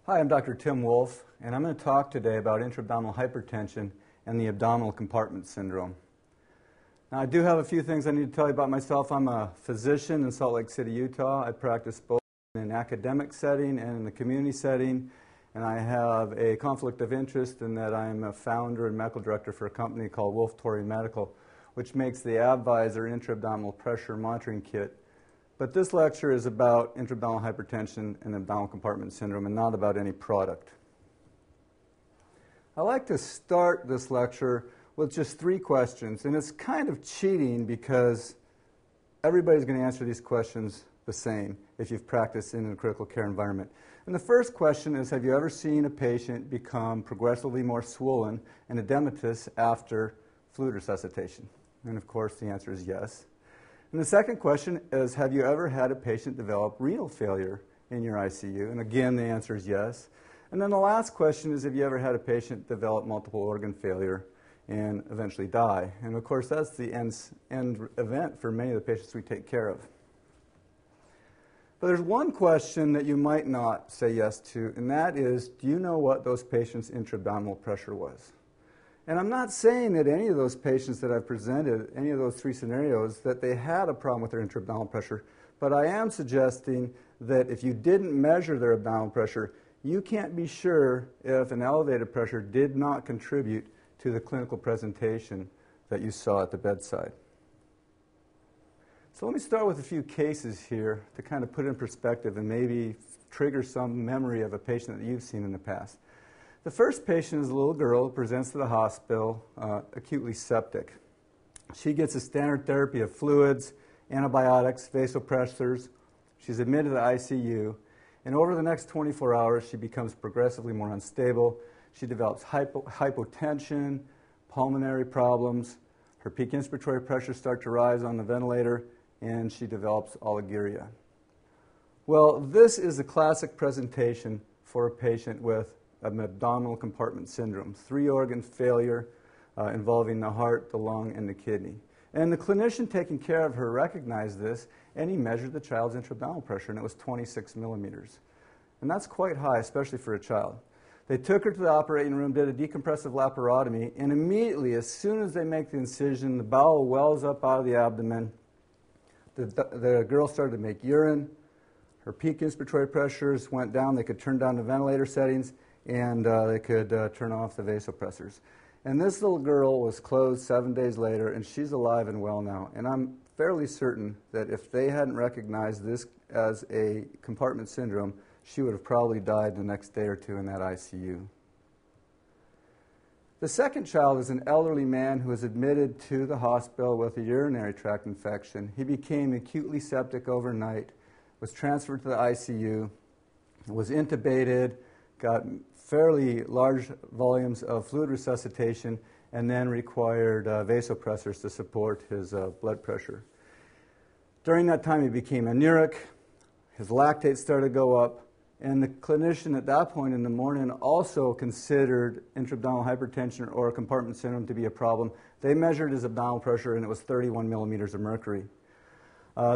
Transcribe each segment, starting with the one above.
Hi, I'm Dr. Tim Wolfe, and I'm going to talk today about intra-abdominal hypertension and the abdominal compartment syndrome. Now, I do have a few things I need to tell you about myself. I'm a physician in Salt Lake City, Utah. I practice both in an academic setting and in the community setting, and I have a conflict of interest in that I'm a founder and medical director for a company called Wolfe Medical, which makes the Abvisor intra-abdominal pressure monitoring kit. But this lecture is about intra-abdominal hypertension and abdominal compartment syndrome and not about any product. I like to start this lecture with just 3 questions, and it's kind of cheating because everybody's going to answer these questions the same if you've practiced in a critical care environment. And the first question is, have you ever seen a patient become progressively more swollen and edematous after fluid resuscitation? And of course the answer is yes. And the second question is, have you ever had a patient develop renal failure in your ICU? And again, the answer is yes. And then the last question is, have you ever had a patient develop multiple organ failure and eventually die? And of course, that's the end event for many of the patients we take care of. But there's one question that you might not say yes to, and that is, do you know what those patients' intra-abdominal pressure was? And I'm not saying that any of those patients that I've presented, any of those 3 scenarios, that they had a problem with their intra-abdominal pressure, but I am suggesting that if you didn't measure their abdominal pressure, you can't be sure if an elevated pressure did not contribute to the clinical presentation that you saw at the bedside. So let me start with a few cases here to kind of put it in perspective and maybe trigger some memory of a patient that you've seen in the past. The first patient is a little girl who presents to the hospital acutely septic. She gets a standard therapy of fluids, antibiotics, vasopressors. She's admitted to the ICU, and over the next 24 hours she becomes progressively more unstable. She develops hypotension, pulmonary problems, her peak inspiratory pressures start to rise on the ventilator, and she develops oliguria. Well, this is a classic presentation for a patient with an abdominal compartment syndrome, 3-organ failure involving the heart, the lung, and the kidney. And the clinician taking care of her recognized this, and he measured the child's intra-abdominal pressure, and it was 26 millimeters. And that's quite high, especially for a child. They took her to the operating room, did a decompressive laparotomy, and immediately, as soon as they make the incision, the bowel wells up out of the abdomen. The girl started to make urine. Her peak inspiratory pressures went down. They could turn down the ventilator settings, and they could turn off the vasopressors. And this little girl was closed 7 days later, and she's alive and well now. And I'm fairly certain that if they hadn't recognized this as a compartment syndrome, she would have probably died the next day or 2 in that ICU. The second child is an elderly man who was admitted to the hospital with a urinary tract infection. He became acutely septic overnight, was transferred to the ICU, was intubated, got fairly large volumes of fluid resuscitation, and then required vasopressors to support his blood pressure. During that time, he became anuric, his lactate started to go up, and the clinician at that point in the morning also considered intra-abdominal hypertension or compartment syndrome to be a problem. They measured his abdominal pressure, and it was 31 millimeters of mercury.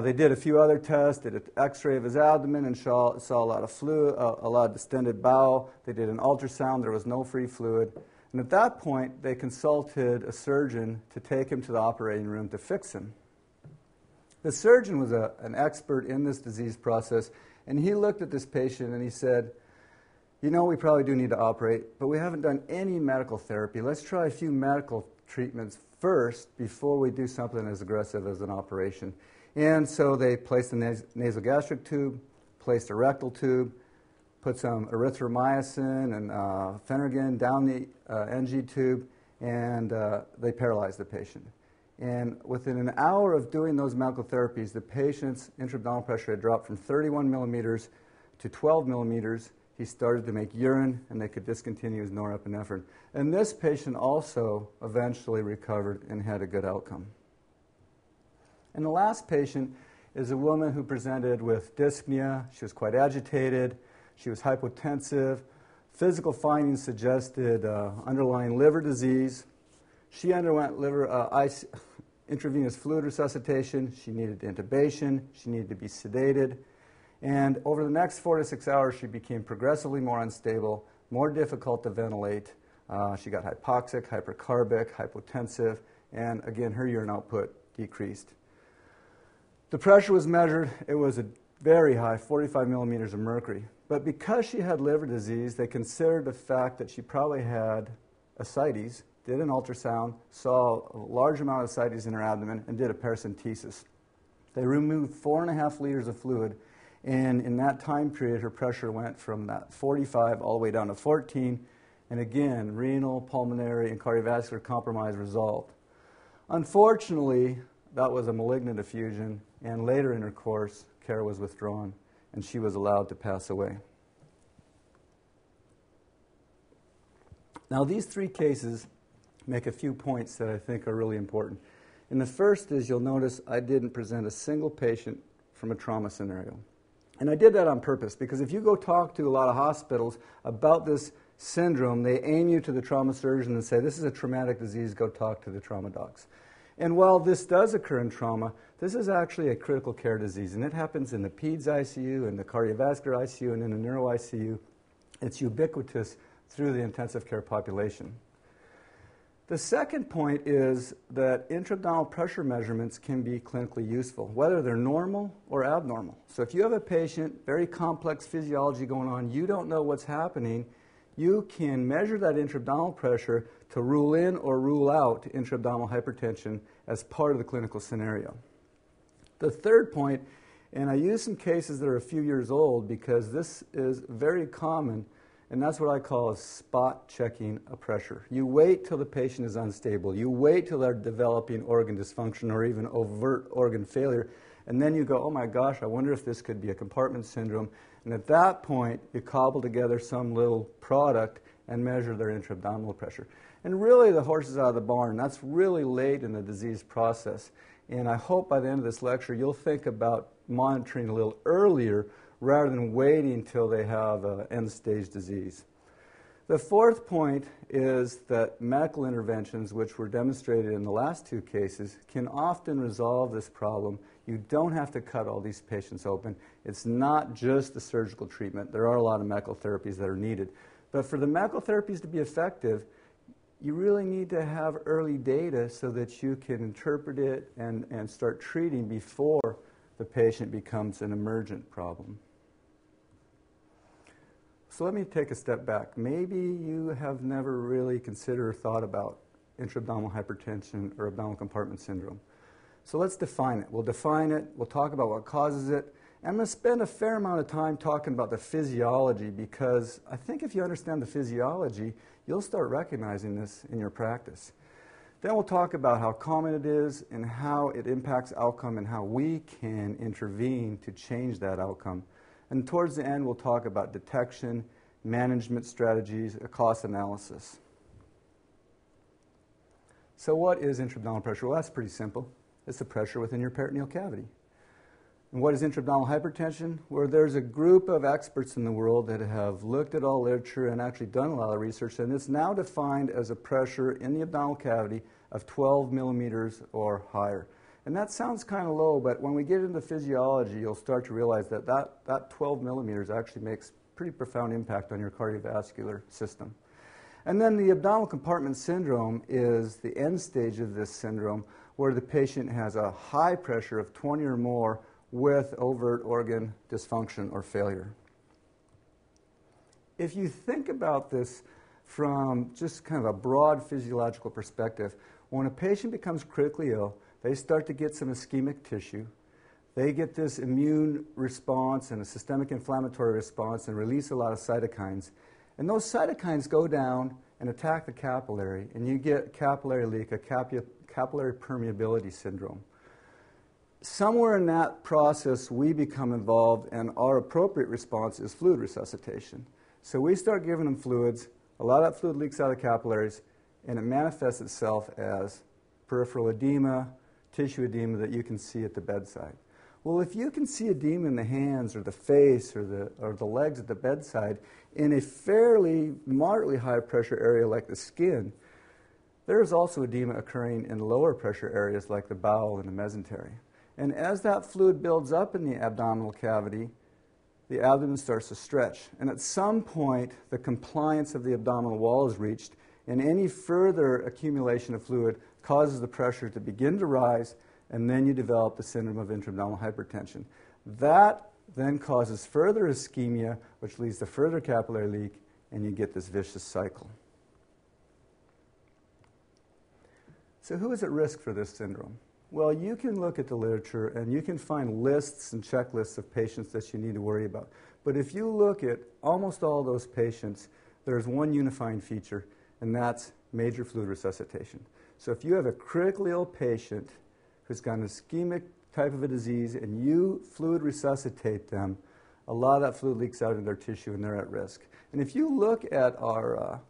They did a few other tests, did an x-ray of his abdomen and saw a lot of fluid, a lot of distended bowel. They did an ultrasound, there was no free fluid. And at that point, they consulted a surgeon to take him to the operating room to fix him. The surgeon was an expert in this disease process, and he looked at this patient and he said, you know, we probably do need to operate, but we haven't done any medical therapy. Let's try a few medical treatments first before we do something as aggressive as an operation. And so they placed a nasogastric tube, placed a rectal tube, put some erythromycin and Phenergan down the NG tube, and they paralyzed the patient. And within an hour of doing those medical therapies, the patient's intra-abdominal pressure had dropped from 31 millimeters to 12 millimeters. He started to make urine, and they could discontinue his norepinephrine. And this patient also eventually recovered and had a good outcome. And the last patient is a woman who presented with dyspnea. She was quite agitated. She was hypotensive. Physical findings suggested underlying liver disease. She underwent intravenous fluid resuscitation. She needed intubation. She needed to be sedated. And over the next 4 to 6 hours, she became progressively more unstable, more difficult to ventilate. She got hypoxic, hypercarbic, hypotensive, and again, her urine output decreased. The pressure was measured. It was a very high, 45 millimeters of mercury. But because she had liver disease, they considered the fact that she probably had ascites, did an ultrasound, saw a large amount of ascites in her abdomen, and did a paracentesis. They removed 4.5 liters of fluid, and in that time period, her pressure went from that 45 all the way down to 14, and again, renal, pulmonary, and cardiovascular compromise resolved. Unfortunately, that was a malignant effusion, and later in her course, care was withdrawn, and she was allowed to pass away. Now, these 3 cases make a few points that I think are really important. And the first is, you'll notice I didn't present a single patient from a trauma scenario. And I did that on purpose, because if you go talk to a lot of hospitals about this syndrome, they aim you to the trauma surgeon and say, this is a traumatic disease, go talk to the trauma docs. And while this does occur in trauma, this is actually a critical care disease, and it happens in the PEDS ICU, in the cardiovascular ICU, and in the neuro ICU. It's ubiquitous through the intensive care population. The second point is that intra-abdominal pressure measurements can be clinically useful, whether they're normal or abnormal. So if you have a patient, very complex physiology going on, you don't know what's happening, you can measure that intra-abdominal pressure to rule in or rule out intra-abdominal hypertension as part of the clinical scenario. The third point, and I use some cases that are a few years old because this is very common, and that's what I call a spot checking a pressure. You wait till the patient is unstable. You wait till they're developing organ dysfunction or even overt organ failure, and then you go, oh my gosh, I wonder if this could be a compartment syndrome. And at that point, you cobble together some little product and measure their intra-abdominal pressure. And really, the horse is out of the barn. That's really late in the disease process. And I hope by the end of this lecture, you'll think about monitoring a little earlier rather than waiting until they have end-stage disease. The fourth point is that medical interventions, which were demonstrated in the last 2 cases, can often resolve this problem. You don't have to cut all these patients open. It's not just the surgical treatment. There are a lot of medical therapies that are needed. But for the medical therapies to be effective, you really need to have early data so that you can interpret it and start treating before the patient becomes an emergent problem. So let me take a step back. Maybe you have never really considered or thought about intra-abdominal hypertension or abdominal compartment syndrome. So let's define it. We'll define it, we'll talk about what causes it, and I'm going to spend a fair amount of time talking about the physiology, because I think if you understand the physiology, you'll start recognizing this in your practice. Then we'll talk about how common it is and how it impacts outcome and how we can intervene to change that outcome. And towards the end, we'll talk about detection, management strategies, a cost analysis. So what is intra-abdominal pressure? Well, that's pretty simple. It's the pressure within your peritoneal cavity. And what is intra-abdominal hypertension? Well, there's a group of experts in the world that have looked at all literature and actually done a lot of research, and it's now defined as a pressure in the abdominal cavity of 12 millimeters or higher. And that sounds kind of low, but when we get into physiology, you'll start to realize that that 12 millimeters actually makes pretty profound impact on your cardiovascular system. And then the abdominal compartment syndrome is the end stage of this syndrome, where the patient has a high pressure of 20 or more with overt organ dysfunction or failure. If you think about this from just kind of a broad physiological perspective, when a patient becomes critically ill, they start to get some ischemic tissue. They get this immune response and a systemic inflammatory response and release a lot of cytokines. And those cytokines go down and attack the capillary, and you get capillary leak, a capillary permeability syndrome. Somewhere in that process, we become involved, and our appropriate response is fluid resuscitation. So we start giving them fluids. A lot of that fluid leaks out of the capillaries, and it manifests itself as peripheral edema, tissue edema that you can see at the bedside. Well, if you can see edema in the hands or the face or the legs at the bedside in a fairly moderately high pressure area like the skin, there is also edema occurring in lower pressure areas like the bowel and the mesentery. And as that fluid builds up in the abdominal cavity, the abdomen starts to stretch. And at some point, the compliance of the abdominal wall is reached, and any further accumulation of fluid causes the pressure to begin to rise, and then you develop the syndrome of intra-abdominal hypertension. That then causes further ischemia, which leads to further capillary leak, and you get this vicious cycle. So who is at risk for this syndrome? Well, you can look at the literature and you can find lists and checklists of patients that you need to worry about. But if you look at almost all those patients, there's one unifying feature, and that's major fluid resuscitation. So if you have a critically ill patient who's got an ischemic type of a disease and you fluid resuscitate them, a lot of that fluid leaks out in their tissue and they're at risk. And if you look at our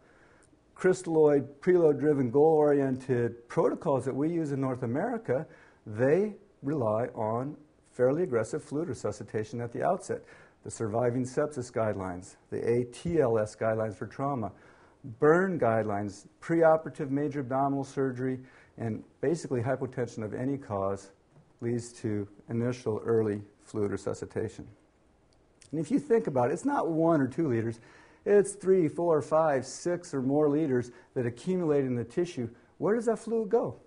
crystalloid, preload-driven, goal-oriented protocols that we use in North America, they rely on fairly aggressive fluid resuscitation at the outset. The surviving sepsis guidelines, the ATLS guidelines for trauma, burn guidelines, preoperative major abdominal surgery, and basically hypotension of any cause leads to initial early fluid resuscitation. And if you think about it, it's not 1 or 2 liters. It's 3, 4, 5, 6 or more liters that accumulate in the tissue. Where does that fluid go?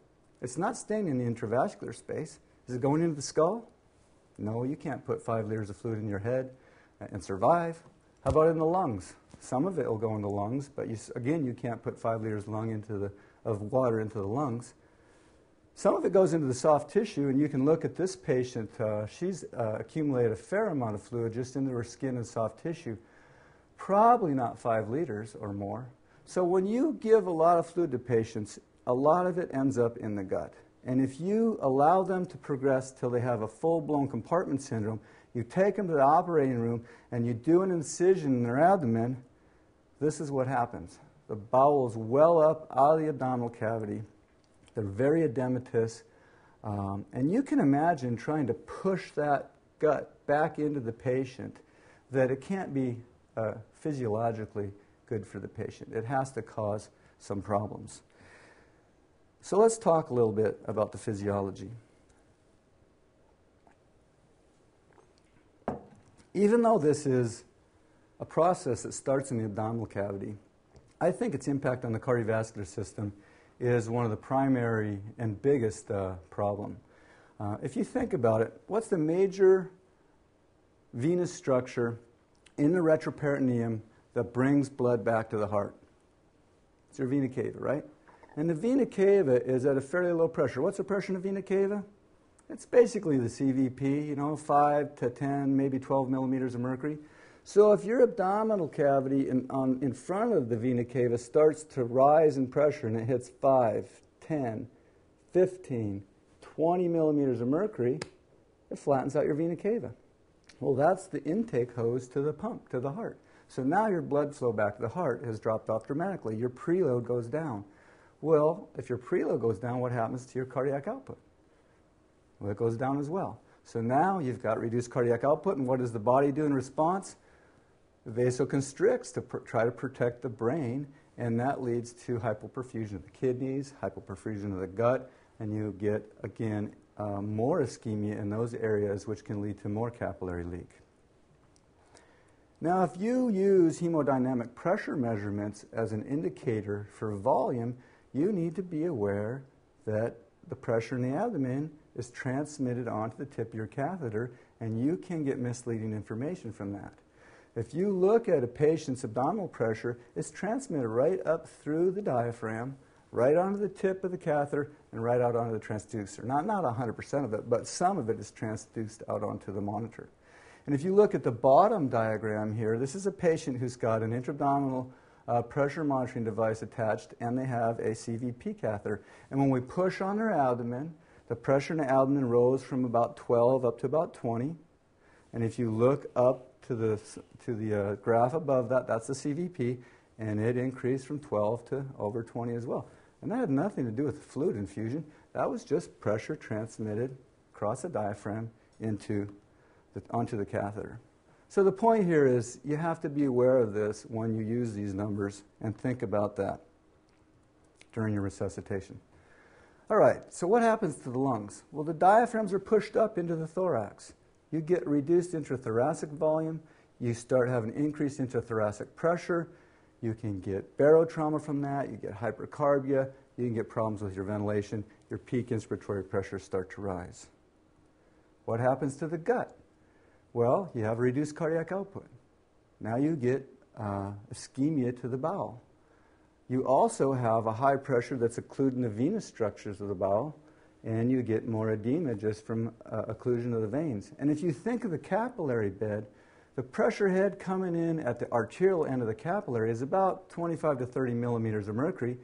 It's not staying in the intravascular space. Is it going into the skull? No, you can't put 5 liters of fluid in your head and survive. How about in the lungs? Some of it will go in the lungs, but again, you can't put 5 liters of water into the lungs. Some of it goes into the soft tissue, and you can look at this patient. She's accumulated a fair amount of fluid just into her skin and soft tissue. Probably not 5 liters or more. So when you give a lot of fluid to patients, a lot of it ends up in the gut. And if you allow them to progress till they have a full-blown compartment syndrome, you take them to the operating room and you do an incision in their abdomen, this is what happens. The bowels well up out of the abdominal cavity. They're very edematous. And you can imagine trying to push that gut back into the patient, that it can't be physiologically good for the patient. It has to cause some problems. So let's talk a little bit about the physiology. Even though this is a process that starts in the abdominal cavity, I think its impact on the cardiovascular system is one of the primary and biggest problem. If you think about it, what's the major venous structure in the retroperitoneum that brings blood back to the heart? It's your vena cava, right? And the vena cava is at a fairly low pressure. What's the pressure in the vena cava? It's basically the CVP, 5 to 10, maybe 12 millimeters of mercury. So if your abdominal cavity in front of the vena cava starts to rise in pressure and it hits 5, 10, 15, 20 millimeters of mercury, it flattens out your vena cava. Well, that's the intake hose to the pump, to the heart. So now your blood flow back to the heart has dropped off dramatically. Your preload goes down. Well, if your preload goes down, what happens to your cardiac output? Well, it goes down as well. So now you've got reduced cardiac output, and what does the body do in response? Vasoconstricts to try to protect the brain, and that leads to hypoperfusion of the kidneys, hypoperfusion of the gut, and you get, again, more ischemia in those areas, which can lead to more capillary leak. Now, if you use hemodynamic pressure measurements as an indicator for volume, you need to be aware that the pressure in the abdomen is transmitted onto the tip of your catheter, and you can get misleading information from that. If you look at a patient's abdominal pressure, it's transmitted right up through the diaphragm, right onto the tip of the catheter, and right out onto the transducer. Not 100% of it, but some of it is transduced out onto the monitor. And if you look at the bottom diagram here, this is a patient who's got an intra-abdominal pressure monitoring device attached, and they have a CVP catheter. And when we push on their abdomen, the pressure in the abdomen rose from about 12 up to about 20. And if you look up to the graph above that, that's the CVP, and it increased from 12 to over 20 as well. And that had nothing to do with fluid infusion. That was just pressure transmitted across the diaphragm onto the catheter. So the point here is you have to be aware of this when you use these numbers and think about that during your resuscitation. All right, so what happens to the lungs? Well, the diaphragms are pushed up into the thorax. You get reduced intrathoracic volume, you start having an increase into thoracic pressure. You can get barotrauma from that. You get hypercarbia. You can get problems with your ventilation. Your peak inspiratory pressures start to rise. What happens to the gut? Well, you have reduced cardiac output. Now you get ischemia to the bowel. You also have a high pressure that's occluding the venous structures of the bowel, and you get more edema just from occlusion of the veins. And if you think of the capillary bed, the pressure head coming in at the arterial end of the capillary is about 25 to 30 millimeters of mercury,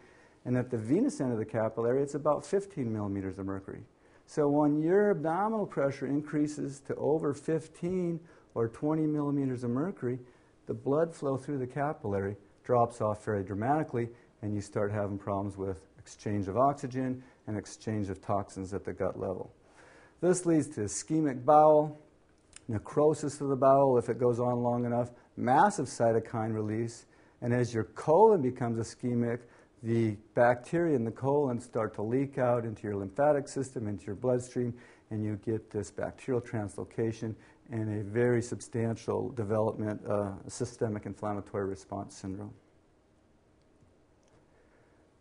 and at the venous end of the capillary, it's about 15 millimeters of mercury. So when your abdominal pressure increases to over 15 or 20 millimeters of mercury, the blood flow through the capillary drops off very dramatically, and you start having problems with exchange of oxygen and exchange of toxins at the gut level. This leads to ischemic bowel, necrosis of the bowel if it goes on long enough, massive cytokine release, and as your colon becomes ischemic, the bacteria in the colon start to leak out into your lymphatic system, into your bloodstream, and you get this bacterial translocation and a very substantial development of systemic inflammatory response syndrome.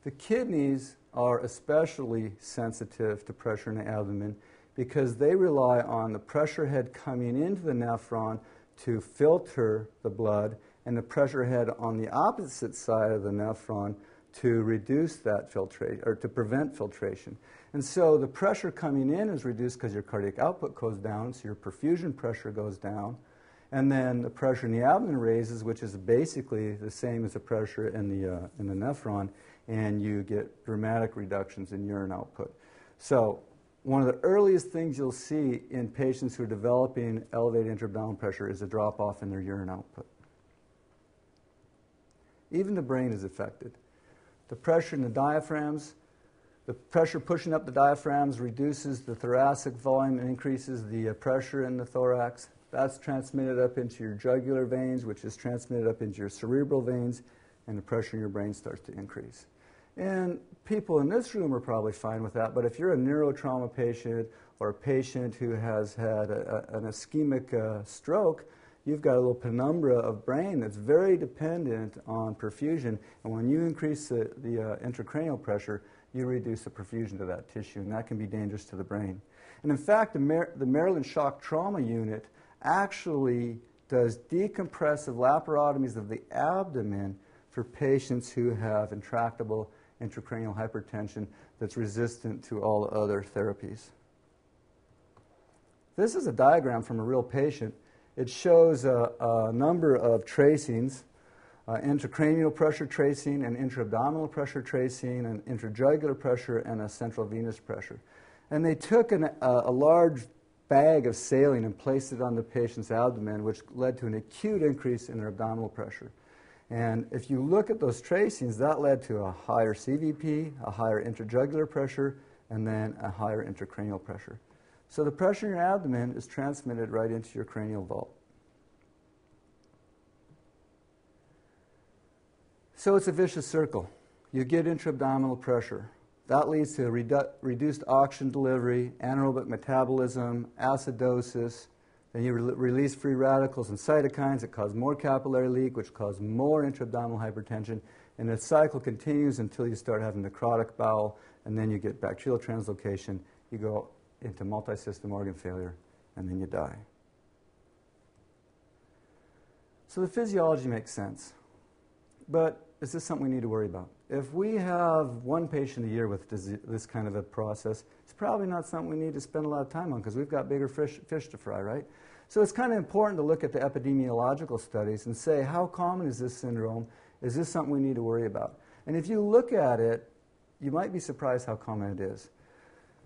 The kidneys are especially sensitive to pressure in the abdomen because they rely on the pressure head coming into the nephron to filter the blood and the pressure head on the opposite side of the nephron to reduce that filtration, or to prevent filtration. And so the pressure coming in is reduced because your cardiac output goes down, so your perfusion pressure goes down. And then the pressure in the abdomen raises, which is basically the same as the pressure in the nephron, and you get dramatic reductions in urine output. So one of the earliest things you'll see in patients who are developing elevated intra-abdominal pressure is a drop-off in their urine output. Even the brain is affected. The pressure in the diaphragms, the pressure pushing up the diaphragms reduces the thoracic volume and increases the pressure in the thorax. That's transmitted up into your jugular veins, which is transmitted up into your cerebral veins, and the pressure in your brain starts to increase. And people in this room are probably fine with that, but if you're a neurotrauma patient or a patient who has had an ischemic stroke, you've got a little penumbra of brain that's very dependent on perfusion, and when you increase the intracranial pressure, you reduce the perfusion to that tissue, and that can be dangerous to the brain. And in fact, the Maryland Shock Trauma Unit actually does decompressive laparotomies of the abdomen for patients who have intractable intracranial hypertension that's resistant to all other therapies. This is a diagram from a real patient. It shows a number of tracings, intracranial pressure tracing, and intra-abdominal pressure tracing, and intrajugular pressure, and a central venous pressure. And they took a large bag of saline and placed it on the patient's abdomen, which led to an acute increase in their abdominal pressure. And if you look at those tracings, that led to a higher CVP, a higher intrajugular pressure, and then a higher intracranial pressure. So the pressure in your abdomen is transmitted right into your cranial vault. So it's a vicious circle. You get intra-abdominal pressure. That leads to reduced oxygen delivery, anaerobic metabolism, acidosis. Then you release free radicals and cytokines that cause more capillary leak, which cause more intra-abdominal hypertension. And the cycle continues until you start having necrotic bowel, and then you get bacterial translocation. You go into multi-system organ failure, and then you die. So the physiology makes sense. But is this something we need to worry about? If we have one patient a year with this kind of a process, it's probably not something we need to spend a lot of time on because we've got bigger fish to fry, right? So it's kind of important to look at the epidemiological studies and say, how common is this syndrome? Is this something we need to worry about? And if you look at it, you might be surprised how common it is.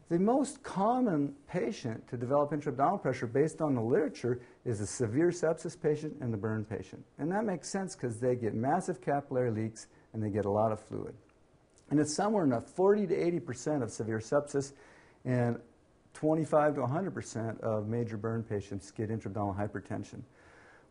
The most common patient to develop intra-abdominal pressure based on the literature is a severe sepsis patient and the burn patient. And that makes sense because they get massive capillary leaks and they get a lot of fluid. And it's somewhere in the 40 to 80% of severe sepsis, and 25 to 100% of major burn patients get intra-abdominal hypertension.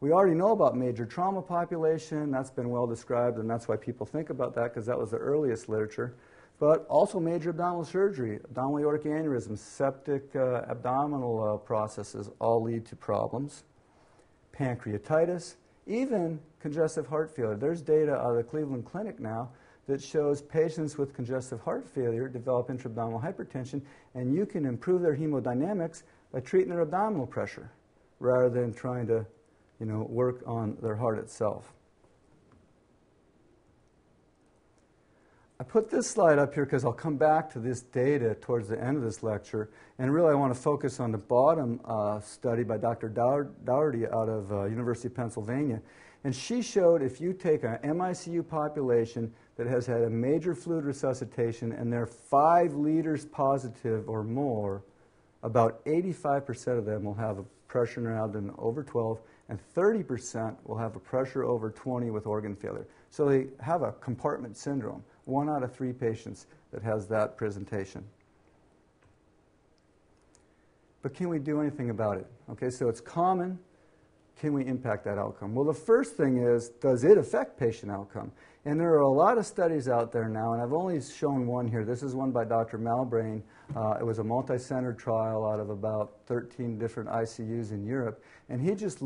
We already know about major trauma population. That's been well described, and that's why people think about that because that was the earliest literature. But also major abdominal surgery, abdominal aortic aneurysms, septic abdominal processes all lead to problems. pancreatitis, even congestive heart failure. There's data out of the Cleveland Clinic now that shows patients with congestive heart failure develop intra-abdominal hypertension, and you can improve their hemodynamics by treating their abdominal pressure rather than trying to, work on their heart itself. I put this slide up here because I'll come back to this data towards the end of this lecture, and really I want to focus on the bottom study by Dr. Dougherty out of University of Pennsylvania. And she showed if you take an MICU population that has had a major fluid resuscitation and they're 5 liters positive or more, about 85% of them will have a pressure in their abdomen over 12, and 30% will have a pressure over 20 with organ failure. So they have a compartment syndrome. 1 out of 3 patients that has that presentation. But can we do anything about it? Okay, so it's common. Can we impact that outcome? Well, the first thing is, does it affect patient outcome? And there are a lot of studies out there now, and I've only shown one here. This is one by Dr. Malbrain. It was a multi-centered trial out of about 13 different ICUs in Europe. And he just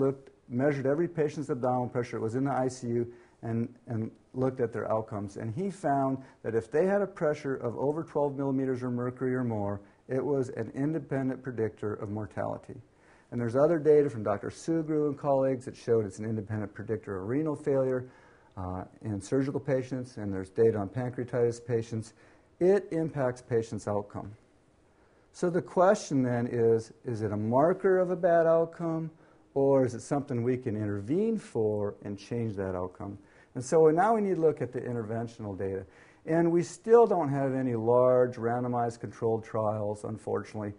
measured every patient's abdominal pressure. It was in the ICU, and looked at their outcomes. And he found that if they had a pressure of over 12 millimeters of mercury or more, it was an independent predictor of mortality. And there's other data from Dr. Sugru and colleagues that showed it's an independent predictor of renal failure in surgical patients, and there's data on pancreatitis patients. It impacts patients' outcome. So the question then is it a marker of a bad outcome, or is it something we can intervene for and change that outcome? And so now we need to look at the interventional data. And we still don't have any large randomized controlled trials, unfortunately,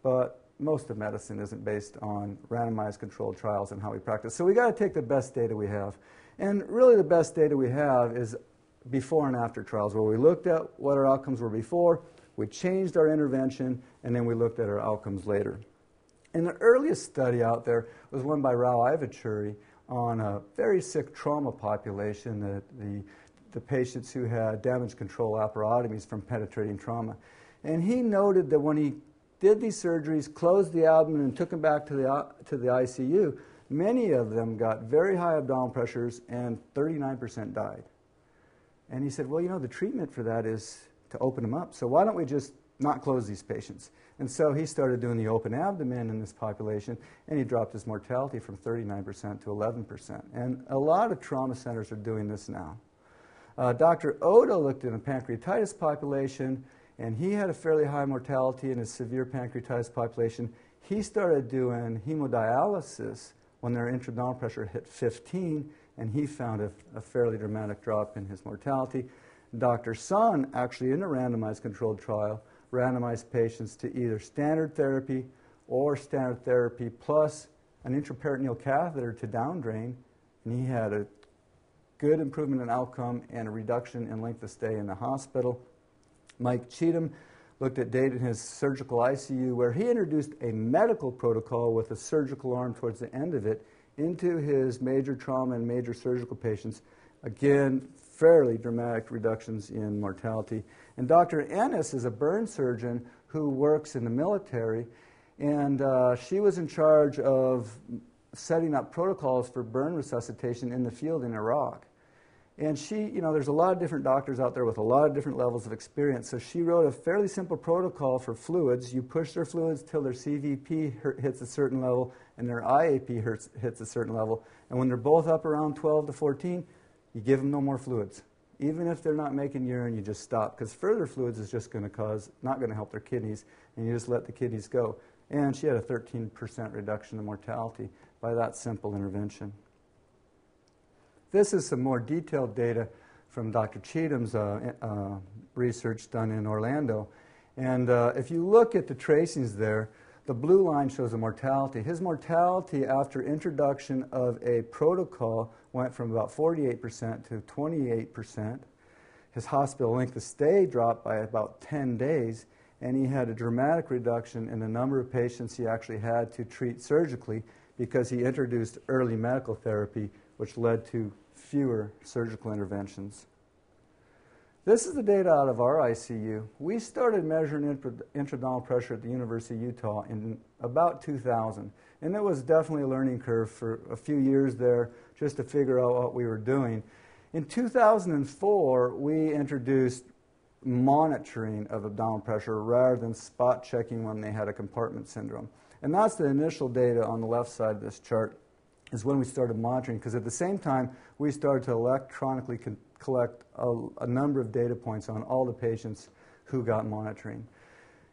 but most of medicine isn't based on randomized controlled trials and how we practice. So we got to take the best data we have. And really the best data we have is before and after trials, where we looked at what our outcomes were before, we changed our intervention, and then we looked at our outcomes later. And the earliest study out there was one by Rao Ivachuri on a very sick trauma population, the patients who had damage control laparotomies from penetrating trauma. And he noted that when he did these surgeries, closed the abdomen, and took them back to the ICU, many of them got very high abdominal pressures, and 39% died. And he said, well, the treatment for that is to open them up. So why don't we just not close these patients? And so he started doing the open abdomen in this population, and he dropped his mortality from 39% to 11%. And a lot of trauma centers are doing this now. Dr. Oda looked at a pancreatitis population, and he had a fairly high mortality in his severe pancreatitis population. He started doing hemodialysis when their intra-abdominal pressure hit 15, and he found a fairly dramatic drop in his mortality. Dr. Sun, actually in a randomized controlled trial, randomized patients to either standard therapy or standard therapy plus an intraperitoneal catheter to downdrain, and he had a good improvement in outcome and a reduction in length of stay in the hospital. Mike Cheatham looked at data in his surgical ICU, where he introduced a medical protocol with a surgical arm towards the end of it into his major trauma and major surgical patients. Again, fairly dramatic reductions in mortality. And Dr. Ennis is a burn surgeon who works in the military, and she was in charge of setting up protocols for burn resuscitation in the field in Iraq. And she, there's a lot of different doctors out there with a lot of different levels of experience, so she wrote a fairly simple protocol for fluids. You push their fluids till their CVP hits a certain level and their IAP hits a certain level, and when they're both up around 12 to 14, you give them no more fluids. Even if they're not making urine, you just stop, because further fluids is just going to not going to help their kidneys, and you just let the kidneys go. And she had a 13% reduction in mortality by that simple intervention. This is some more detailed data from Dr. Cheatham's research done in Orlando. And if you look at the tracings there, the blue line shows the mortality. His mortality after introduction of a protocol went from about 48% to 28%. His hospital length of stay dropped by about 10 days, and he had a dramatic reduction in the number of patients he actually had to treat surgically because he introduced early medical therapy, which led to fewer surgical interventions. This is the data out of our ICU. We started measuring intra-abdominal pressure at the University of Utah in about 2000. And it was definitely a learning curve for a few years there just to figure out what we were doing. In 2004, we introduced monitoring of abdominal pressure rather than spot checking when they had a compartment syndrome. And that's the initial data on the left side of this chart, is when we started monitoring, because at the same time, we started to electronically collect a number of data points on all the patients who got monitoring.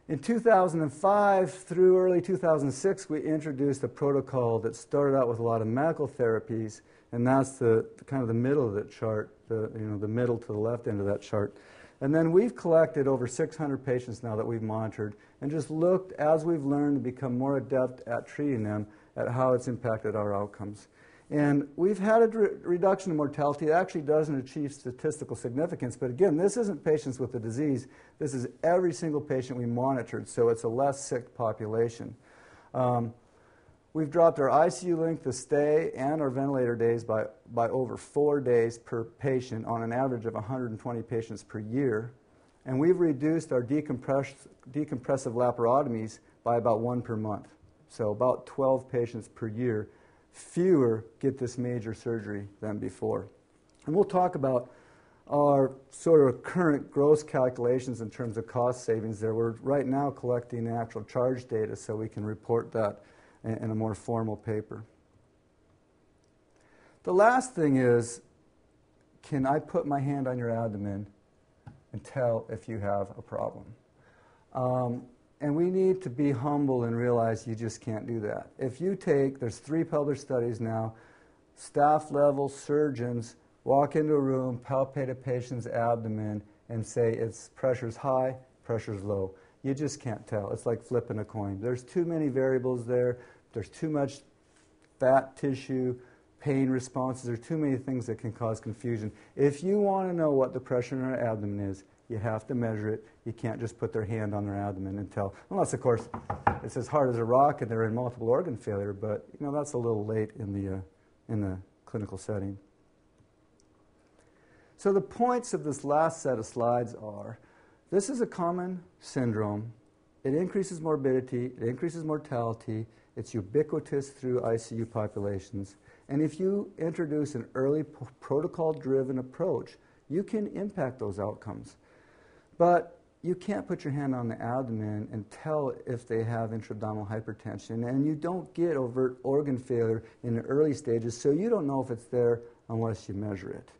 In 2005 through early 2006, we introduced a protocol that started out with a lot of medical therapies, and that's the kind of the middle of the chart, the middle to the left end of that chart. And then we've collected over 600 patients now that we've monitored and just looked, as we've learned to become more adept at treating them, at how it's impacted our outcomes. And we've had a reduction in mortality. It actually doesn't achieve statistical significance, but again, this isn't patients with the disease. This is every single patient we monitored, so it's a less sick population. We've dropped our ICU length of stay and our ventilator days by over 4 days per patient on an average of 120 patients per year. And we've reduced our decompressive laparotomies by about 1 per month. So about 12 patients per year. Fewer get this major surgery than before. And we'll talk about our sort of current gross calculations in terms of cost savings there. We're right now collecting the actual charge data so we can report that in a more formal paper. The last thing is, can I put my hand on your abdomen and tell if you have a problem? And we need to be humble and realize you just can't do that. If you take, there's 3 published studies now, staff level surgeons walk into a room, palpate a patient's abdomen, and say its pressure's high, pressure's low. You just can't tell. It's like flipping a coin. There's too many variables there. There's too much fat tissue, pain responses. There's too many things that can cause confusion. If you want to know what the pressure in our abdomen is, you have to measure it. You can't just put their hand on their abdomen and tell. Unless, of course, it's as hard as a rock and they're in multiple organ failure, but that's a little late in the clinical setting. So the points of this last set of slides are, this is a common syndrome. It increases morbidity, it increases mortality, it's ubiquitous through ICU populations. And if you introduce an early protocol-driven approach, you can impact those outcomes. But you can't put your hand on the abdomen and tell if they have intra-abdominal hypertension, and you don't get overt organ failure in the early stages, so you don't know if it's there unless you measure it.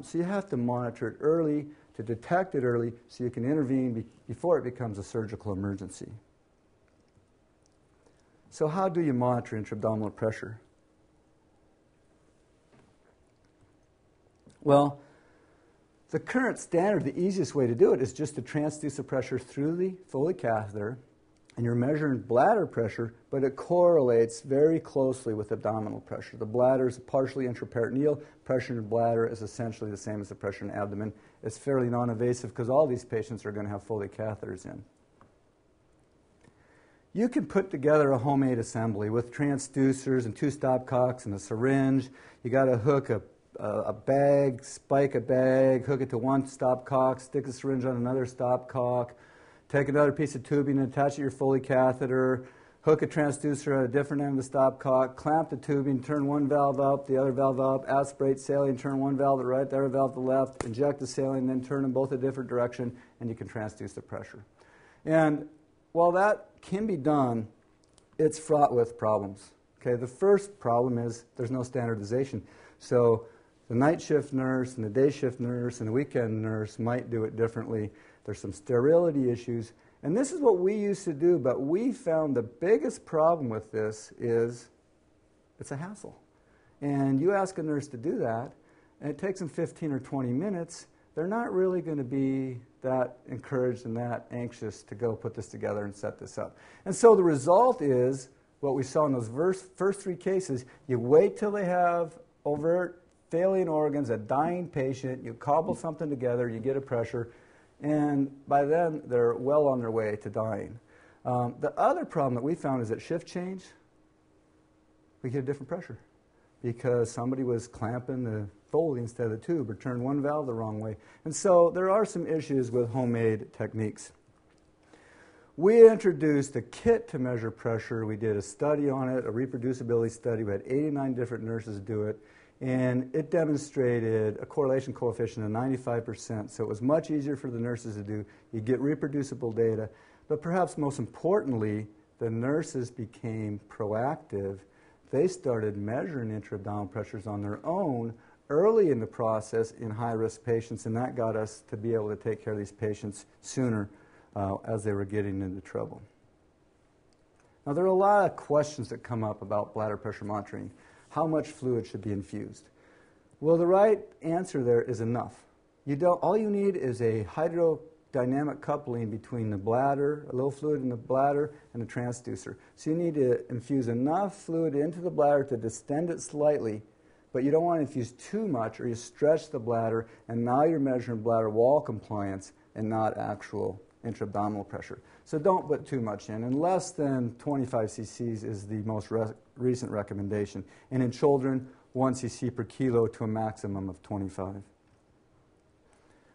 So you have to monitor it early, to detect it early, so you can intervene before it becomes a surgical emergency. So how do you monitor intra-abdominal pressure? Well, the current standard, the easiest way to do it is just to transduce the pressure through the Foley catheter, and you're measuring bladder pressure, but it correlates very closely with abdominal pressure. The bladder is partially intraperitoneal. Pressure in the bladder is essentially the same as the pressure in the abdomen. It's fairly non-invasive because all these patients are going to have Foley catheters in. You can put together a homemade assembly with transducers and 2 stopcocks and a syringe. You got to hook a bag, spike a bag, hook it to one stopcock, stick a syringe on another stopcock, take another piece of tubing and attach it to your Foley catheter, hook a transducer at a different end of the stopcock, clamp the tubing, turn one valve up, the other valve up, aspirate saline, turn one valve to the right, the other valve to the left, inject the saline, then turn them both a different direction, and you can transduce the pressure. And while that can be done, it's fraught with problems. Okay, the first problem is there's no standardization. So the night shift nurse and the day shift nurse and the weekend nurse might do it differently. There's some sterility issues. And this is what we used to do, but we found the biggest problem with this is it's a hassle. And you ask a nurse to do that, and it takes them 15 or 20 minutes. They're not really going to be that encouraged and that anxious to go put this together and set this up. And so the result is what we saw in those first 3 cases. You wait till they have overt failing organs, a dying patient, you cobble something together, you get a pressure, and by then they're well on their way to dying. The other problem that we found is at shift change, we get a different pressure because somebody was clamping the Foley instead of the tube, or turned one valve the wrong way. And so there are some issues with homemade techniques. We introduced a kit to measure pressure. We did a study on it, a reproducibility study. We had 89 different nurses do it, and it demonstrated a correlation coefficient of 95%. So it was much easier for the nurses to do. You get reproducible data, but perhaps most importantly, the nurses became proactive. They started measuring intra-abdominal pressures on their own early in the process in high-risk patients, and that got us to be able to take care of these patients sooner as they were getting into trouble. Now, there are a lot of questions that come up about bladder pressure monitoring. How much fluid should be infused? Well, the right answer there is enough. All you need is a hydrodynamic coupling between the bladder, a little fluid in the bladder, and the transducer. So you need to infuse enough fluid into the bladder to distend it slightly, but you don't want to infuse too much or you stretch the bladder, and now you're measuring bladder wall compliance and not actual intra-abdominal pressure. So don't put too much in, and less than 25 cc's is the most recent recommendation. And in children, 1 cc per kilo to a maximum of 25.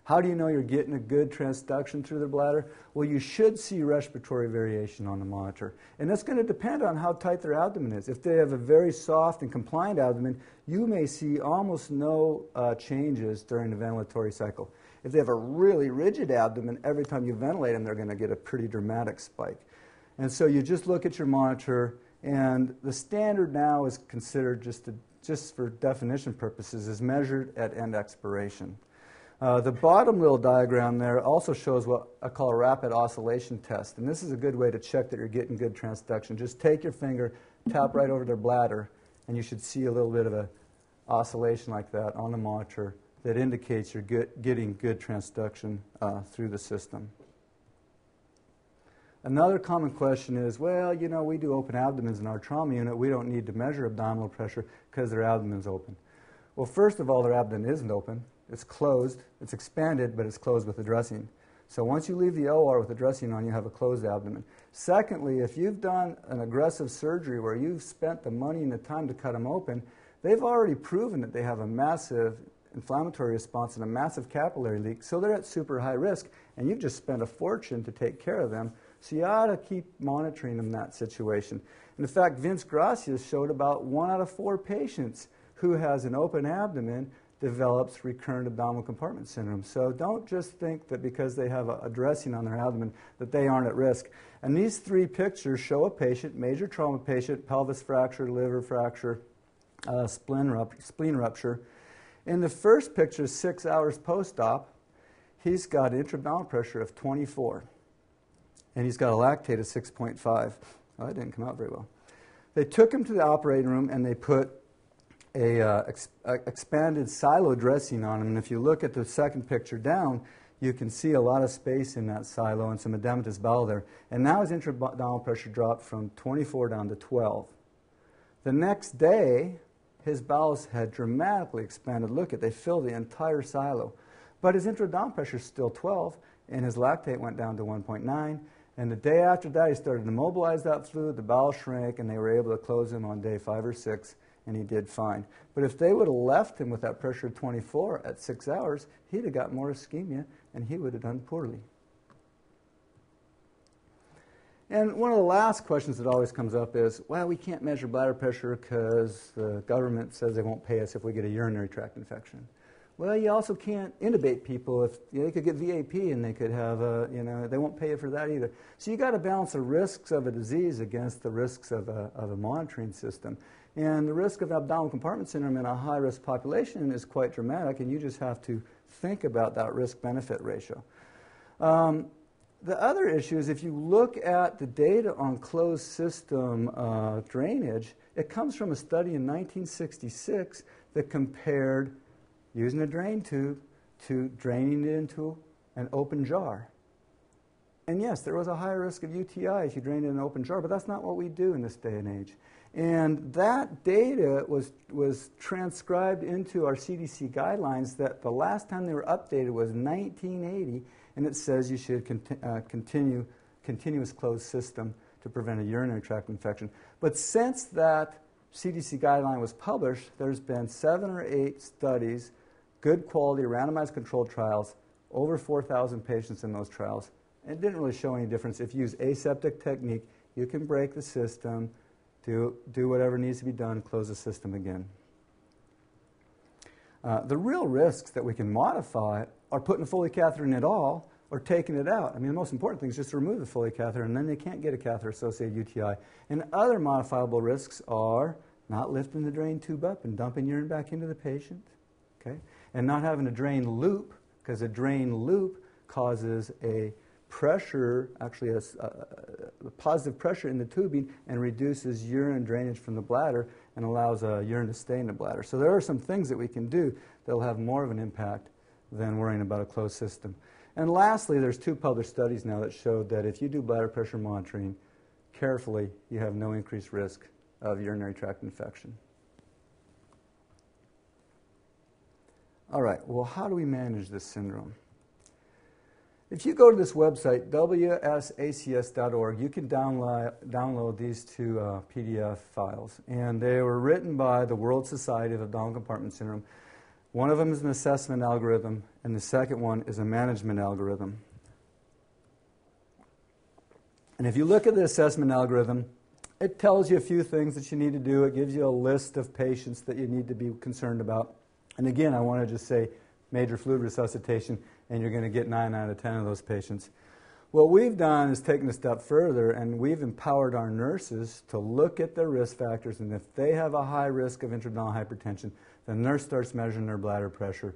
How do you know you're getting a good transduction through the bladder? Well, you should see respiratory variation on the monitor. And that's going to depend on how tight their abdomen is. If they have a very soft and compliant abdomen, you may see almost no changes during the ventilatory cycle. If they have a really rigid abdomen, every time you ventilate them, they're going to get a pretty dramatic spike. And so you just look at your monitor, and the standard now is considered, just for definition purposes, is measured at end expiration. The bottom little diagram there also shows what I call a rapid oscillation test. And this is a good way to check that you're getting good transduction. Just take your finger, tap right over their bladder, and you should see a little bit of an oscillation like that on the monitor that indicates you're getting good transduction through the system. Another common question is, well, you know, we do open abdomens in our trauma unit. We don't need to measure abdominal pressure because their abdomen's open. Well, first of all, their abdomen isn't open. It's closed. It's expanded, but it's closed with a dressing. So once you leave the OR with a dressing on, you have a closed abdomen. Secondly, if you've done an aggressive surgery where you've spent the money and the time to cut them open, they've already proven that they have a massive inflammatory response and a massive capillary leak, so they're at super high risk, and you've just spent a fortune to take care of them, so you ought to keep monitoring them in that situation. And in fact, Vince Gracias showed about 1 out of 4 patients who has an open abdomen develops recurrent abdominal compartment syndrome. So don't just think that because they have a dressing on their abdomen that they aren't at risk. And these 3 pictures show a patient, major trauma patient, pelvis fracture, liver fracture, spleen rupture. In the first picture, 6 hours post-op, he's got an intra-abdominal pressure of 24. And he's got a lactate of 6.5. Oh, that didn't come out very well. They took him to the operating room and they put a expanded silo dressing on him. And if you look at the second picture down, you can see a lot of space in that silo and some edematous bowel there. And now his intra-abdominal pressure dropped from 24 down to 12. The next day, his bowels had dramatically expanded. Look at, they filled the entire silo. But his intra-abdominal pressure is still 12, and his lactate went down to 1.9. And the day after that, he started to mobilize that fluid, the bowel shrank, and they were able to close him on day 5 or 6, and he did fine. But if they would have left him with that pressure of 24 at 6 hours, he'd have got more ischemia, and he would have done poorly. And one of the last questions that always comes up is, well, we can't measure bladder pressure because the government says they won't pay us if we get a urinary tract infection. Well, you also can't intubate people. If they could get VAP and they could have they won't pay you for that either. So you got to balance the risks of a disease against the risks of a monitoring system. And the risk of abdominal compartment syndrome in a high-risk population is quite dramatic, and you just have to think about that risk-benefit ratio. The other issue is if you look at the data on closed system drainage, it comes from a study in 1966 that compared using a drain tube to draining it into an open jar. And yes, there was a higher risk of UTI if you drained it in an open jar, but that's not what we do in this day and age. And that data was transcribed into our CDC guidelines that the last time they were updated was 1980, and it says you should continuous closed system to prevent a urinary tract infection. But since that CDC guideline was published, there's been 7 or 8 studies, good quality, randomized controlled trials, over 4,000 patients in those trials. And it didn't really show any difference. If you use aseptic technique, you can break the system, do whatever needs to be done, close the system again. The real risks that we can modify are putting a Foley catheter in at all or taking it out. I mean, the most important thing is just to remove the Foley catheter, and then they can't get a catheter-associated UTI. And other modifiable risks are not lifting the drain tube up and dumping urine back into the patient, okay? And not having a drain loop, because a drain loop causes a pressure, actually a positive pressure in the tubing, and reduces urine drainage from the bladder and allows urine to stay in the bladder. So there are some things that we can do that will have more of an impact than worrying about a closed system. And lastly, there's 2 published studies now that showed that if you do bladder pressure monitoring carefully, you have no increased risk of urinary tract infection. All right, well, how do we manage this syndrome? If you go to this website, wsacs.org, you can download these 2 PDF files. And they were written by the World Society of Abdominal Compartment Syndrome. One of them is an assessment algorithm, and the second one is a management algorithm. And if you look at the assessment algorithm, it tells you a few things that you need to do. It gives you a list of patients that you need to be concerned about. And again, I want to just say major fluid resuscitation, and you're going to get 9 out of 10 of those patients. What we've done is taken a step further, and we've empowered our nurses to look at their risk factors, and if they have a high risk of intra-abdominal hypertension, the nurse starts measuring their bladder pressure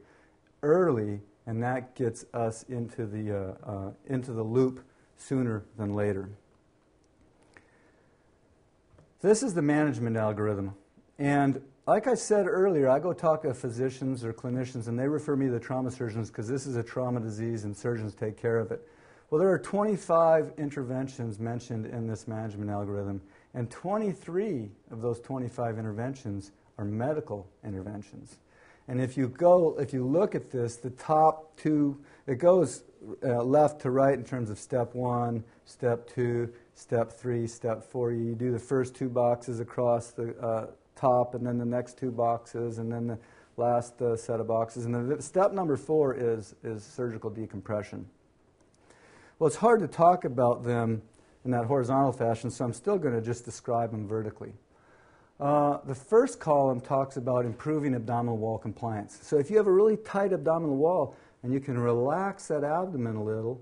early, and that gets us into the loop sooner than later. This is the management algorithm. And like I said earlier, I go talk to physicians or clinicians, and they refer me to the trauma surgeons because this is a trauma disease and surgeons take care of it. Well, there are 25 interventions mentioned in this management algorithm, and 23 of those 25 interventions are medical interventions. And if you look at this, the top 2, it goes left to right in terms of step 1, step 2, step 3, step 4. You do the first 2 boxes across the top, and then the next 2 boxes, and then the last set of boxes. And the step number 4 is surgical decompression. Well, it's hard to talk about them in that horizontal fashion, so I'm still going to just describe them vertically. The first column talks about improving abdominal wall compliance. So if you have a really tight abdominal wall and you can relax that abdomen a little,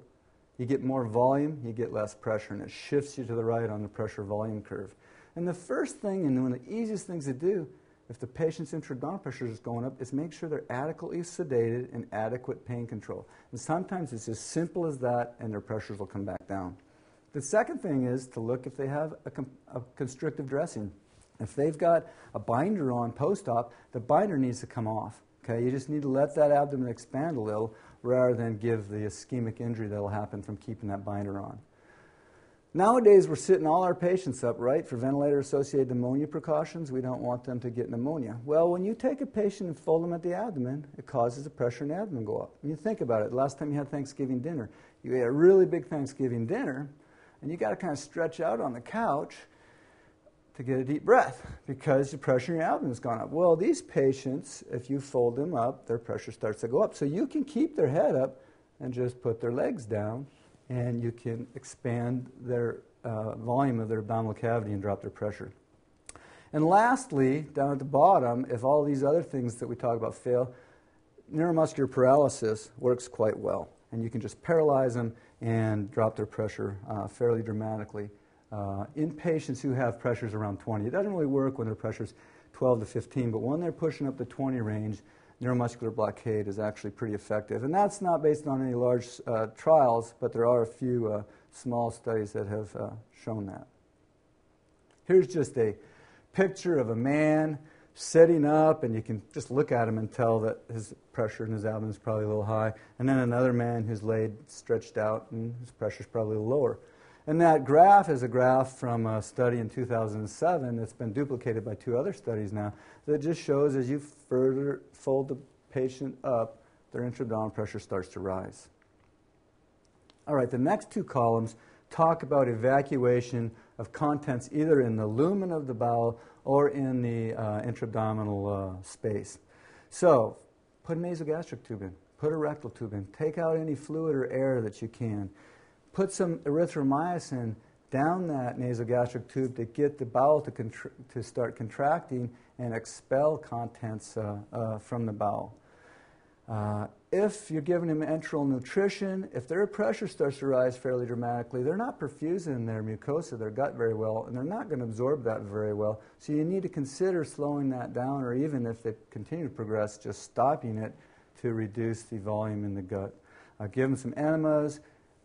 you get more volume, you get less pressure, and it shifts you to the right on the pressure-volume curve. And the first thing, and one of the easiest things to do, if the patient's intra-abdominal pressure is going up, is make sure they're adequately sedated and adequate pain control. And sometimes it's as simple as that, and their pressures will come back down. The second thing is to look if they have a constrictive dressing. If they've got a binder on post-op, the binder needs to come off. Okay? You just need to let that abdomen expand a little rather than give the ischemic injury that will happen from keeping that binder on. Nowadays, we're sitting all our patients up, right, for ventilator-associated pneumonia precautions. We don't want them to get pneumonia. Well, when you take a patient and fold them at the abdomen, it causes the pressure in the abdomen to go up. And you think about it. Last time you had Thanksgiving dinner, you ate a really big Thanksgiving dinner, and you got to kind of stretch out on the couch to get a deep breath because the pressure in your abdomen has gone up. Well, these patients, if you fold them up, their pressure starts to go up. So you can keep their head up and just put their legs down, and you can expand their volume of their abdominal cavity and drop their pressure. And lastly, down at the bottom, if all these other things that we talk about fail, neuromuscular paralysis works quite well. And you can just paralyze them and drop their pressure fairly dramatically. In patients who have pressures around 20. It doesn't really work when their pressure's 12 to 15, but when they're pushing up the 20 range, neuromuscular blockade is actually pretty effective. And that's not based on any large trials, but there are a few small studies that have shown that. Here's just a picture of a man sitting up, and you can just look at him and tell that his pressure in his abdomen is probably a little high. And then another man who's laid stretched out, and his pressure is probably a little lower. And that graph is a graph from a study in 2007 that's been duplicated by 2 other studies now that just shows as you further fold the patient up, their intra-abdominal pressure starts to rise. All right, the next 2 columns talk about evacuation of contents either in the lumen of the bowel or in the intra-abdominal space. So put a nasogastric tube in, put a rectal tube in, take out any fluid or air that you can, put some erythromycin down that nasogastric tube to get the bowel to start contracting and expel contents from the bowel. If you're giving them enteral nutrition, if their pressure starts to rise fairly dramatically, they're not perfusing their mucosa, their gut very well, and they're not going to absorb that very well. So you need to consider slowing that down, or even if they continue to progress, just stopping it to reduce the volume in the gut. Give them some enemas.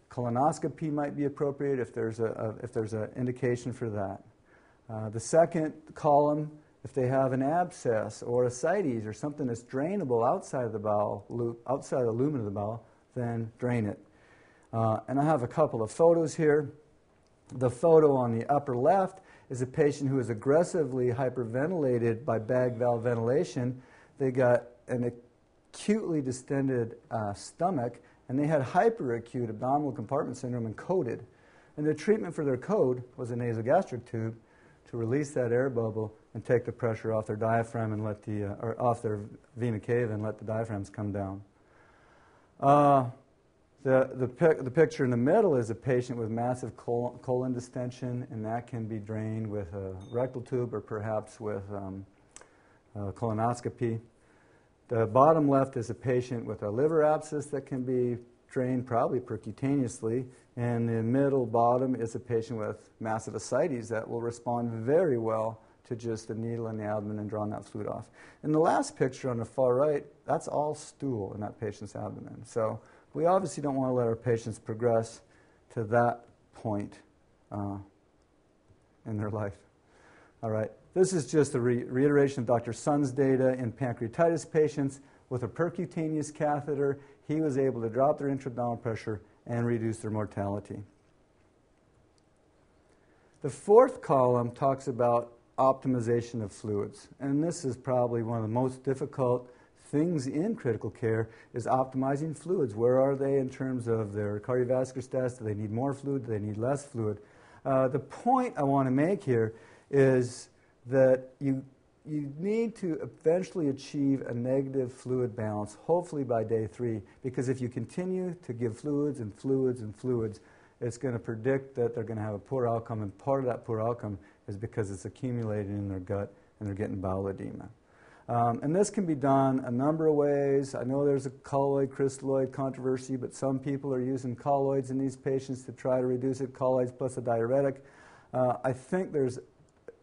Colonoscopy might be appropriate if there's an indication for that. The second column, if they have an abscess or ascites or something that's drainable outside of the bowel, outside the lumen of the bowel, then drain it. And I have a couple of photos here. The photo on the upper left is a patient who is aggressively hyperventilated by bag valve ventilation. They got an acutely distended stomach, and they had hyperacute abdominal compartment syndrome and coded. And the treatment for their code was a nasogastric tube to release that air bubble and take the pressure off their diaphragm and let or off their vena cava and let the diaphragms come down. The picture in the middle is a patient with massive colon distension, and that can be drained with a rectal tube or perhaps with colonoscopy. The bottom left is a patient with a liver abscess that can be drained probably percutaneously, and the middle bottom is a patient with massive ascites that will respond very well to just a needle in the abdomen and drawing that fluid off. And the last picture on the far right, that's all stool in that patient's abdomen. So we obviously don't want to let our patients progress to that point in their life. All right. This is just a reiteration of Dr. Sun's data in pancreatitis patients with a percutaneous catheter. He was able to drop their intra-abdominal pressure and reduce their mortality. The fourth column talks about optimization of fluids, and this is probably one of the most difficult things in critical care is optimizing fluids. Where are they in terms of their cardiovascular status? Do they need more fluid? Do they need less fluid? The point I want to make here is that you need to eventually achieve a negative fluid balance, hopefully by day 3, because if you continue to give fluids and fluids and fluids, it's going to predict that they're going to have a poor outcome, and part of that poor outcome is because it's accumulating in their gut and they're getting bowel edema. And this can be done a number of ways. I know there's a colloid crystalloid controversy, but some people are using colloids in these patients to try to reduce it, colloids plus a diuretic. I think you're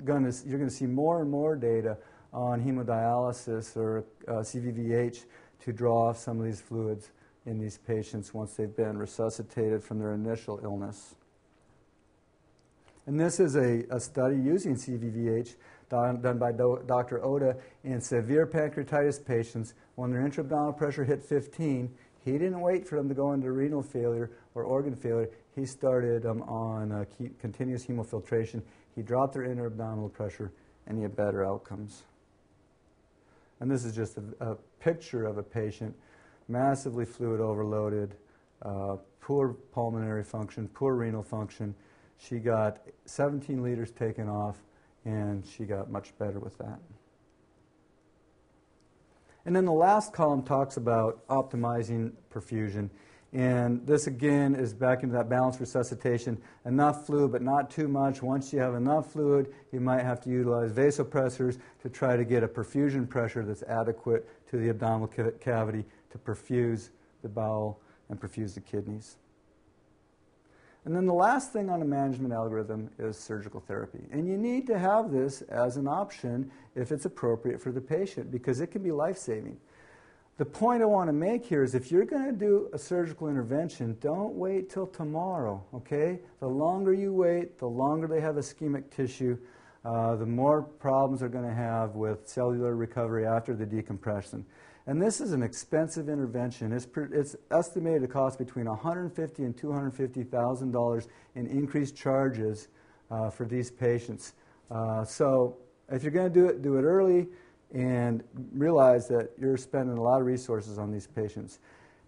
going to see more and more data on hemodialysis or CVVH to draw off some of these fluids in these patients once they've been resuscitated from their initial illness. And this is a study using CVVH done by Dr. Oda in severe pancreatitis patients. When their intra-abdominal pressure hit 15, he didn't wait for them to go into renal failure or organ failure. He started on continuous hemofiltration. He dropped their intra-abdominal pressure, and he had better outcomes. And this is just a picture of a patient, massively fluid overloaded, poor pulmonary function, poor renal function. She got 17 liters taken off, and she got much better with that. And then the last column talks about optimizing perfusion. And this, again, is back into that balanced resuscitation. Enough fluid, but not too much. Once you have enough fluid, you might have to utilize vasopressors to try to get a perfusion pressure that's adequate to the abdominal cavity to perfuse the bowel and perfuse the kidneys. And then the last thing on a management algorithm is surgical therapy. And you need to have this as an option if it's appropriate for the patient, because it can be life-saving. The point I want to make here is if you're going to do a surgical intervention, don't wait till tomorrow, okay? The longer you wait, the longer they have ischemic tissue, the more problems they're going to have with cellular recovery after the decompression. And this is an expensive intervention. It's estimated to cost between $150,000 and $250,000 in increased charges for these patients. So if you're going to do it early, and realize that you're spending a lot of resources on these patients.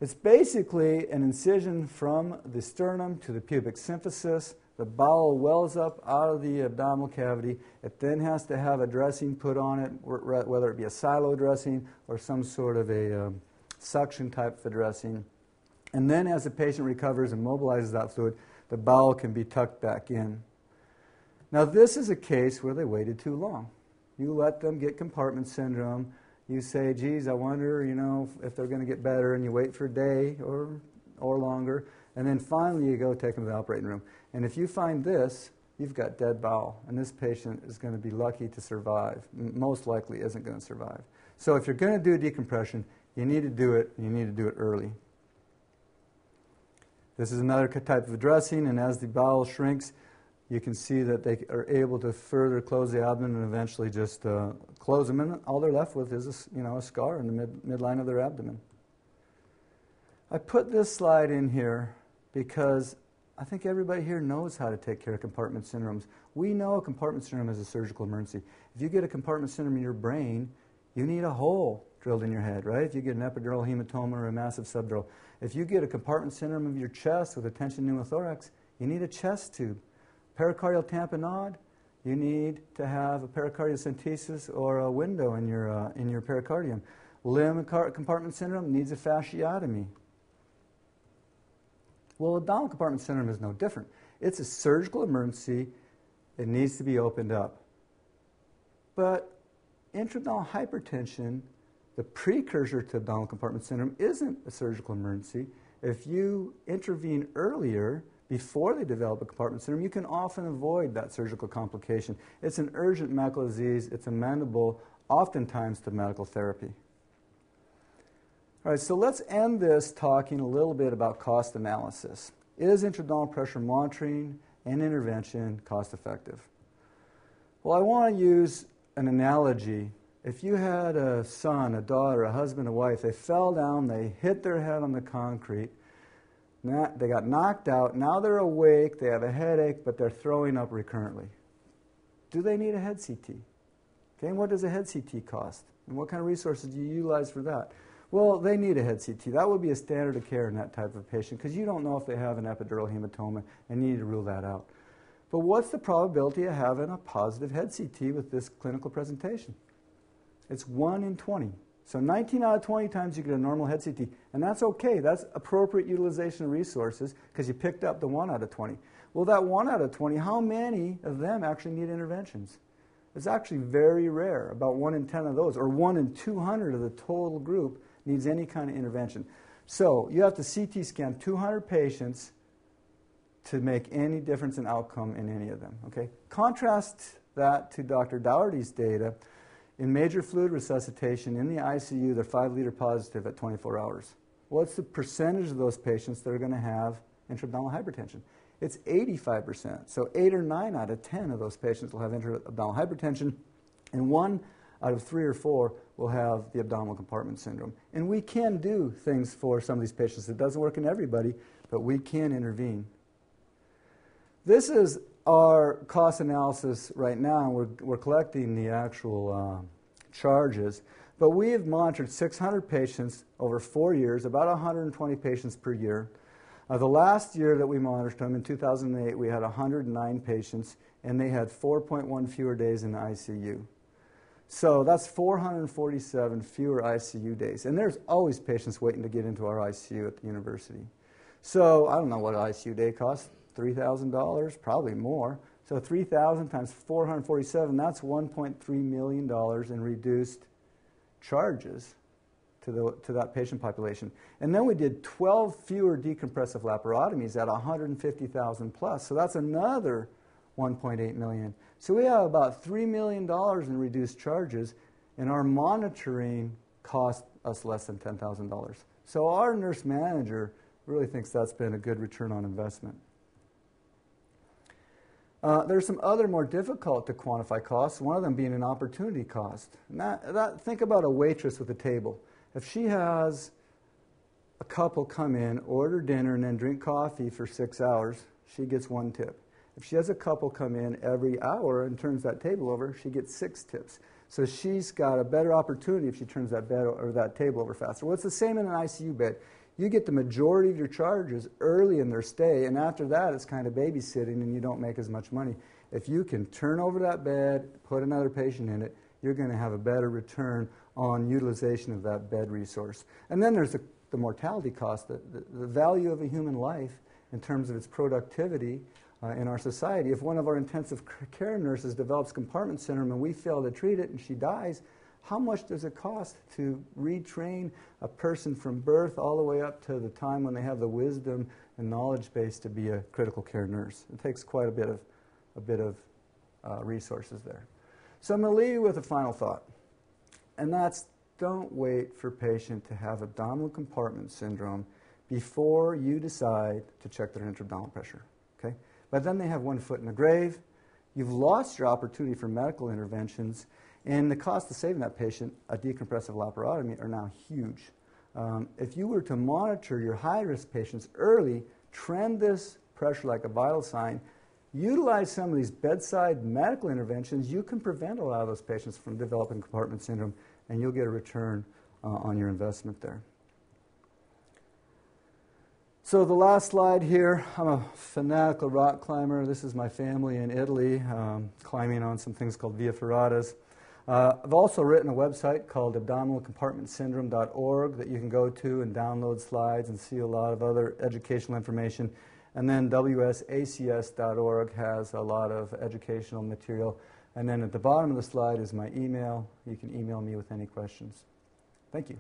It's basically an incision from the sternum to the pubic symphysis, The bowel wells up out of the abdominal cavity. It then has to have a dressing put on it, whether it be a silo dressing or some sort of a suction type of a dressing. And then as the patient recovers and mobilizes that fluid, the bowel can be tucked back in. Now this is a case where they waited too long. You let them get compartment syndrome. You say, geez, I wonder, if they're going to get better, and you wait for a day or longer, and then finally you go take them to the operating room. And if you find this, you've got dead bowel, and this patient is going to be lucky to survive. Most likely isn't going to survive. So if you're going to do decompression, you need to do it, and you need to do it early. This is another type of dressing, and as the bowel shrinks, you can see that they are able to further close the abdomen and eventually just close them, and all they're left with is a scar in the midline of their abdomen. I put this slide in here because I think everybody here knows how to take care of compartment syndromes. We know a compartment syndrome is a surgical emergency. If you get a compartment syndrome in your brain, you need a hole drilled in your head, right? If you get an epidural hematoma or a massive subdural. If you get a compartment syndrome of your chest with a tension pneumothorax, you need a chest tube. Pericardial tamponade, you need to have a pericardiocentesis or a window in your pericardium. Limb compartment syndrome needs a fasciotomy. Well, abdominal compartment syndrome is no different. It's a surgical emergency. It needs to be opened up. But intra-abdominal hypertension, the precursor to abdominal compartment syndrome, isn't a surgical emergency. If you intervene earlier, before they develop a compartment syndrome, you can often avoid that surgical complication. It's an urgent medical disease. It's amenable, oftentimes, to medical therapy. All right, so let's end this talking a little bit about cost analysis. Is intra-abdominal pressure monitoring and intervention cost effective? Well, I want to use an analogy. If you had a son, a daughter, a husband, a wife, they fell down, they hit their head on the concrete, they got knocked out, now they're awake, they have a headache, but they're throwing up recurrently. Do they need a head CT? Okay, and what does a head CT cost? And what kind of resources do you utilize for that? Well, they need a head CT. That would be a standard of care in that type of patient because you don't know if they have an epidural hematoma and you need to rule that out. But what's the probability of having a positive head CT with this clinical presentation? It's 1 in 20. So 19 out of 20 times you get a normal head CT. And that's okay. That's appropriate utilization of resources because you picked up the 1 out of 20. Well, that 1 out of 20, how many of them actually need interventions? It's actually very rare. About 1 in 10 of those, or 1 in 200 of the total group needs any kind of intervention. So you have to CT scan 200 patients to make any difference in outcome in any of them. Okay? Contrast that to Dr. Dougherty's data. In major fluid resuscitation in the ICU, they're 5-liter positive at 24 hours. What's the percentage of those patients that are going to have intra-abdominal hypertension? It's 85%. So 8 or 9 out of 10 of those patients will have intra-abdominal hypertension, and 1 out of 3 or 4 will have the abdominal compartment syndrome. And we can do things for some of these patients. It doesn't work in everybody, but we can intervene. This is our cost analysis right now. We're collecting the actual charges, but we have monitored 600 patients over 4 years, about 120 patients per year. The last year that we monitored them, in 2008, we had 109 patients, and they had 4.1 fewer days in the ICU. So that's 447 fewer ICU days. And there's always patients waiting to get into our ICU at the university. So I don't know what an ICU day costs. $3,000, probably more. So 3,000 times 447, that's $1.3 million in reduced charges to that patient population. And then we did 12 fewer decompressive laparotomies at 150,000 plus. So that's another 1.8 million. So we have about $3 million in reduced charges, and our monitoring cost us less than $10,000. So our nurse manager really thinks that's been a good return on investment. There's some other more difficult to quantify costs, one of them being an opportunity cost. And think about a waitress with a table. If she has a couple come in, order dinner, and then drink coffee for 6 hours, she gets 1 tip. If she has a couple come in every hour and turns that table over, she gets 6 tips. So she's got a better opportunity if she turns that bed or that table over faster. Well, it's the same in an ICU bed. You get the majority of your charges early in their stay, and after that it's kind of babysitting and you don't make as much money. If you can turn over that bed, put another patient in it, you're going to have a better return on utilization of that bed resource. And then there's the mortality cost, the value of a human life in terms of its productivity in our society. If one of our intensive care nurses develops compartment syndrome and we fail to treat it and she dies, how much does it cost to retrain a person from birth all the way up to the time when they have the wisdom and knowledge base to be a critical care nurse? It takes quite a bit of resources there. So I'm going to leave you with a final thought, and that's don't wait for a patient to have abdominal compartment syndrome before you decide to check their intra-abdominal pressure. Okay? But then they have one foot in the grave. You've lost your opportunity for medical interventions, and the cost of saving that patient, a decompressive laparotomy, are now huge. If you were to monitor your high-risk patients early, trend this pressure like a vital sign, utilize some of these bedside medical interventions, you can prevent a lot of those patients from developing compartment syndrome, and you'll get a return on your investment there. So the last slide here, I'm a fanatical rock climber. This is my family in Italy, climbing on some things called Via Ferratas. I've also written a website called abdominalcompartmentsyndrome.org that you can go to and download slides and see a lot of other educational information. And then wsacs.org has a lot of educational material. And then at the bottom of the slide is my email. You can email me with any questions. Thank you.